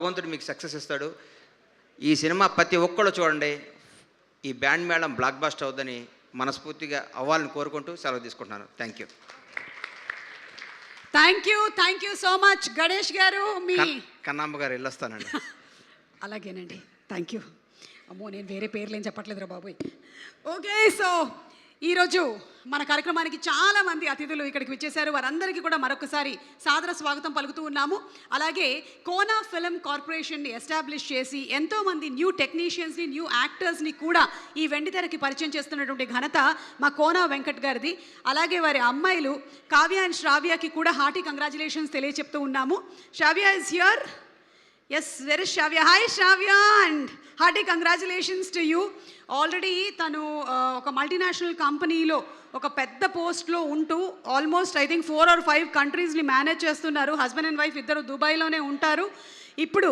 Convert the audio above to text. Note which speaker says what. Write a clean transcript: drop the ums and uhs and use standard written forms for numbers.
Speaker 1: భగవంతుడు మీకు సక్సెస్ ఇస్తాడు. ఈ సినిమా ప్రతి ఒక్కళ్ళు చూడండి. ఈ బ్యాండ్ మేళం బ్లాక్ బస్టర్ అవుద్దని మనస్ఫూర్తిగా అవ్వాలని కోరుకుంటూ సెలవు తీసుకుంటున్నాను. Thank
Speaker 2: you so much Ganesh గారు. మీ
Speaker 1: కన్నాంబ గారు వెళ్ళొస్తానండి.
Speaker 2: అలాగేనండి, థ్యాంక్ యూ. అమ్మో, నేను వేరే పేర్లు ఏం చెప్పట్లేదురా బాబోయ్. ఓకే, సో ఈరోజు మన కార్యక్రమానికి చాలామంది అతిథులు ఇక్కడికి వచ్చేసారు. వారందరికీ కూడా మరొకసారి సాదర స్వాగతం పలుకుతూ ఉన్నాము. అలాగే కోనా ఫిల్మ్ కార్పొరేషన్ని ఎస్టాబ్లిష్ చేసి ఎంతోమంది న్యూ టెక్నీషియన్స్ని, న్యూ యాక్టర్స్ని కూడా ఈ వెండితెరకి పరిచయం చేస్తున్నటువంటి ఘనత మా కోనా వెంకట్ గారిది. అలాగే వారి అమ్మాయిలు కావ్య అండ్ శ్రావ్యకి కూడా హార్టీ కంగ్రాచులేషన్స్ తెలియచెప్తూ ఉన్నాము. Shravya is here. Yes, where is Shravya? Hi Shravya and hearty congratulations to you. Already తను ఒక మల్టీనేషనల్ కంపెనీలో ఒక పెద్ద పోస్ట్లో ఉంటూ ఆల్మోస్ట్ ఐ థింక్ 4 or 5 కంట్రీస్ని మేనేజ్ చేస్తున్నారు. హస్బెండ్ అండ్ వైఫ్ ఇద్దరు దుబాయ్లోనే ఉంటారు. ఇప్పుడు